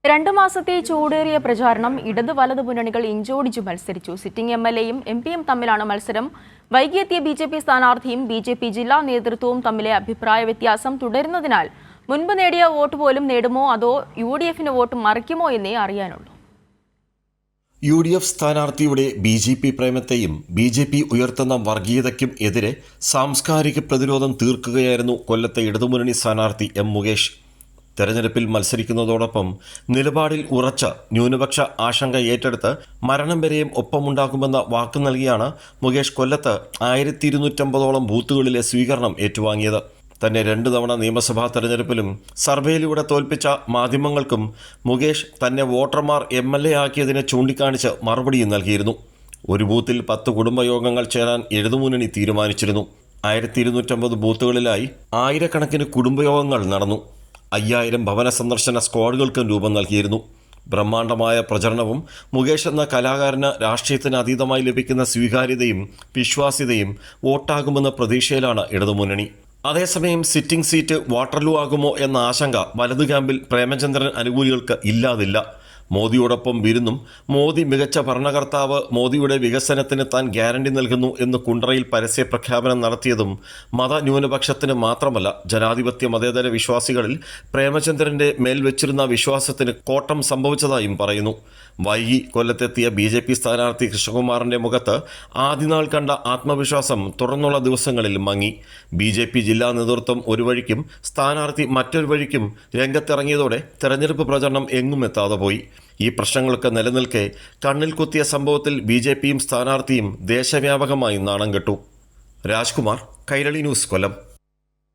2 മാസത്തെ ചൂടേറിയ പ്രചാരണം ഇടത് വലത് മുന്നണികൾ ഇഞ്ചോടിച്ചു മത്സരിച്ചു. സിറ്റിംഗ് എംഎൽഎയും എംപിയും തമ്മിലാണ് മത്സരം. വൈകിയെത്തിയ ബിജെപി സ്ഥാനാർത്ഥിയും ബിജെപി ജില്ലാ നേതൃത്വവും തമ്മിലെ അഭിപ്രായ വ്യത്യാസം തുടരുന്നതിനാൽ മുൻപ് നേടിയ വോട്ട് പോലും നേടുമോ അതോ യുഡിഎഫിന് വോട്ട് മറിക്കുമോ എന്നേ അറിയാനുള്ളൂ. യുഡിഎഫ് സ്ഥാനാർത്ഥിയുടെ ബിജെപി പ്രേമത്തെയും ബിജെപി ഉയർത്തുന്ന വർഗീയതയ്ക്കും എതിരെ സാംസ്കാരിക പ്രതിരോധം തീർക്കുകയായിരുന്നു കൊല്ലത്തെ ഇടതുമുന്നണി സ്ഥാനാർത്ഥി എം മുകേഷ്. തെരഞ്ഞെടുപ്പിൽ മത്സരിക്കുന്നതോടൊപ്പം നിലപാടിൽ ഉറച്ച ന്യൂനപക്ഷ ആശങ്ക ഏറ്റെടുത്ത് മരണം വരെയും ഒപ്പമുണ്ടാകുമെന്ന വാക്ക് നൽകിയാണ് മുകേഷ് കൊല്ലത്ത് 1250ഓളം ബൂത്തുകളിലെ സ്വീകരണം ഏറ്റുവാങ്ങിയത്. തന്നെ 2 തവണ നിയമസഭാ തെരഞ്ഞെടുപ്പിലും സർവേയിലൂടെ തോൽപ്പിച്ച മാധ്യമങ്ങൾക്കും മുകേഷ് തന്നെ വോട്ടർമാർ MLA ആക്കിയതിനെ ചൂണ്ടിക്കാണിച്ച് മറുപടിയും നൽകിയിരുന്നു. ഒരു ബൂത്തിൽ 10 കുടുംബയോഗങ്ങൾ ചേരാൻ ഇടതുമുന്നണി തീരുമാനിച്ചിരുന്നു. 1250 ബൂത്തുകളിലായി ആയിരക്കണക്കിന് കുടുംബയോഗങ്ങൾ നടന്നു. 5000 ഭവന സന്ദർശന സ്ക്വാഡുകൾക്കും രൂപം നൽകിയിരുന്നു. ബ്രഹ്മാണ്ഡമായ പ്രചരണവും മുകേഷ് എന്ന കലാകാരന് രാഷ്ട്രീയത്തിന് അതീതമായി ലഭിക്കുന്ന സ്വീകാര്യതയും വിശ്വാസ്യതയും വോട്ടാകുമെന്ന പ്രതീക്ഷയിലാണ് ഇടതുമുന്നണി. അതേസമയം സിറ്റിംഗ് സീറ്റ് വാട്ടർലൂ ആകുമോ എന്ന ആശങ്ക വലതു ക്യാമ്പിൽ പ്രേമചന്ദ്രൻ അനുകൂലികൾക്ക് ഇല്ലാതില്ല. മോദിയോടൊപ്പം വിരുന്നും മോദി മികച്ച ഭരണകർത്താവ്, മോദിയുടെ വികസനത്തിന് താൻ ഗ്യാരണ്ടി നൽകുന്നു എന്ന് കുണ്ടറയിൽ പരസ്യ പ്രഖ്യാപനം നടത്തിയതും മതന്യൂനപക്ഷത്തിന് മാത്രമല്ല ജനാധിപത്യ മതേതര വിശ്വാസികളിൽ പ്രേമചന്ദ്രന്റെ മേൽ വെച്ചിരുന്ന വിശ്വാസത്തിന് കോട്ടം സംഭവിച്ചതായും പറയുന്നു. വൈകി കൊല്ലത്തെത്തിയ ബിജെപി സ്ഥാനാർത്ഥി കൃഷ്ണകുമാറിന്റെ മുഖത്ത് ആദ്യനാൾ കണ്ട ആത്മവിശ്വാസം തുടർന്നുള്ള ദിവസങ്ങളിൽ മങ്ങി. ബിജെപി ജില്ലാ നേതൃത്വം ഒരു വഴിക്കും സ്ഥാനാർത്ഥി മറ്റൊരു വഴിക്കും രംഗത്തിറങ്ങിയതോടെ തെരഞ്ഞെടുപ്പ് പ്രചരണം എങ്ങും എത്താതെ പോയി. ഈ പ്രശ്നങ്ങൾക്ക് നിലനിൽക്കെ കണ്ണിൽ കുത്തിയ സംഭവത്തിൽ ബിജെപിയും സ്ഥാനാർത്ഥിയും ദേശവ്യാപകമായി നാണം കെട്ടു. രാജ്കുമാർ, കൈരളി ന്യൂസ്, കൊല്ലം.